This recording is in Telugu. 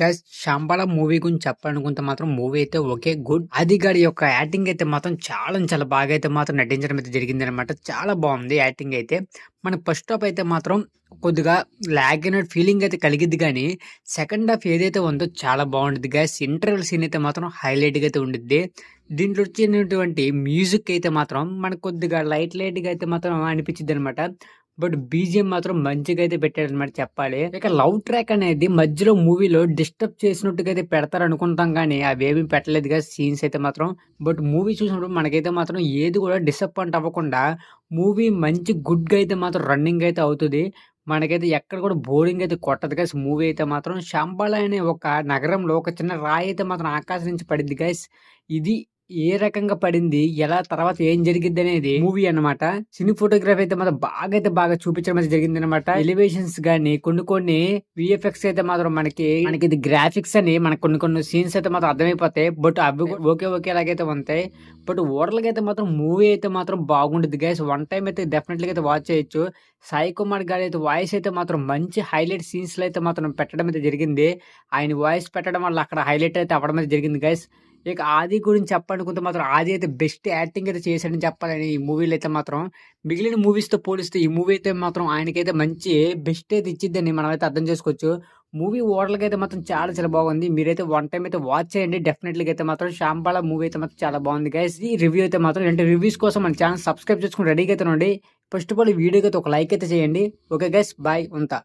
గైస్ 'శాంబాల' మూవీ గురించి చెప్పాలనుకుంటే మాత్రం మూవీ అయితే ఓకే. గుడ్. 'ఆది' గాడి యొక్క యాక్టింగ్ అయితే మాత్రం చాలా చాలా బాగా అయితే మాత్రం నటించడం అయితే జరిగిందనమాట. చాలా బావుంది యాక్టింగ్ అయితే. మనకు ఫస్ట్ హాఫ్ అయితే మాత్రం కొద్దిగా లాగ్ అయిన ఫీలింగ్ అయితే కలిగిద్ది గానీ, సెకండ్ హాఫ్ ఏదైతే ఉందో చాలా బావుండిద్ది గైస్. ఇంటర్వెల్ సీన్ అయితే మాత్రం హైలైట్‌గా అయితే ఉండిద్ది. దీంట్లో వచ్చినటువంటి మ్యూజిక్ అయితే మాత్రం మనకు కొద్దిగా లైట్‌గా అయితే మాత్రం అనిపిచ్చిద్దనమాట. బట్ బీజీఎం మాత్రం మంచిగా అయితే పెట్టాడనమాట చెప్పాలి. ఇక లవ్ ట్రాక్ అనేది మధ్యలో మూవీలో డిస్టర్బ్ చేసినట్టుగా అయితే పెడతారనుకుంటాం గానీ, అవేమీ పెట్టలేదుగా సీన్స్ అయితే మాత్రం. బట్ మూవీ చూసినప్పుడు మనకైతే మాత్రం ఏది కూడా డిసప్పాయింట్ అవ్వకుండా మూవీ మంచి గుడ్‌గా అయితే మాత్రం రన్నింగ్ అయితే అవుతది. మనకైతే ఎక్కడ కూడా బోరింగ్ అయితే కొట్టదు గైస్. మూవీ అయితే మాత్రం 'శంబాల' అనే ఒక నగరంలో ఒక చిన్న రాయి అయితే మాత్రం ఆకాశం నుంచి పడిద్ది గైస్. ఇది ఏ రకంగా పడింది? ఎలా తర్వాత ఏం జరిగిద్దనేది మూవీ అన్నమాట. సినీ ఫోటోగ్రఫీ అయితే మాత్రం బాగా చూపించడం అయితే జరిగిందనమాట. ఎలివేషన్స్ గాని కొన్ని వీఎఫ్ఎక్స్ అయితే మాత్రం మనకి ఇది గ్రాఫిక్స్ అని మనకు కొన్ని సీన్స్ అయితే మాత్రం అర్థమైపోతాయి. బట్ అవి ఒకేలాగైతే ఉంటాయి. బట్ ఓవరాల్‌గా అయితే మాత్రం మూవీ అయితే మాత్రం బాగుండిద్ది గైస్. వన్ టైమ్ అయితే డెఫినెట్‌లీగా అయితే వాచ్ చేయొచ్చు. సాయి కుమార్ గారైతే వాయిస్ అయితే మాత్రం మంచి హైలైట్ సీన్స్‌లో అయితే మాత్రం పెట్టడం అయితే జరిగింది. ఆయన వాయిస్ పెట్టడం వల్ల అక్కడ హైలైట్ అయితే అవ్వడం అయితే జరిగింది గైస్. ఇక 'ఆది' గురించి చెప్పాలనుకుంటే మాత్రం 'ఆది' అయితే బెస్ట్ యాక్టింగ్ అయితే చేశాడని చెప్పాలని ఈ మూవీలో అయితే మాత్రం. మిగిలిన మూవీస్‌తో పోలిస్తే ఈ మూవీ అయితే మాత్రం ఆయనకైతే మంచి బెస్ట్ అయితే ఇచ్చిద్దని మనమైతే అర్థం చేసుకోవచ్చు. మూవీ ఓవరాల్‌గా అయితే మాత్రం చాలా బాగుంది. మీరైతే వన్ టైమ్ అయితే వాచ్ చేయండి. డెఫినెట్‌లీగా అయితే మాత్రం 'శాంబాల' మూవీ అయితే మాత్రం చాలా బాగుంది గైస్. ఈ రివ్యూ అయితే మాత్రం ఇలాంటి రివ్యూస్ కోసం మన ఛానెల్ సబ్స్క్రైబ్ చేసుకొని రెడీగా అయితే ఉండండి. ఫస్ట్ ఆఫ్ ఆల్ ఈ వీడియోకి అయితే ఒక లైక్ అయితే చేయండి. ఓకే గైస్ బాయ్ ఉంటా.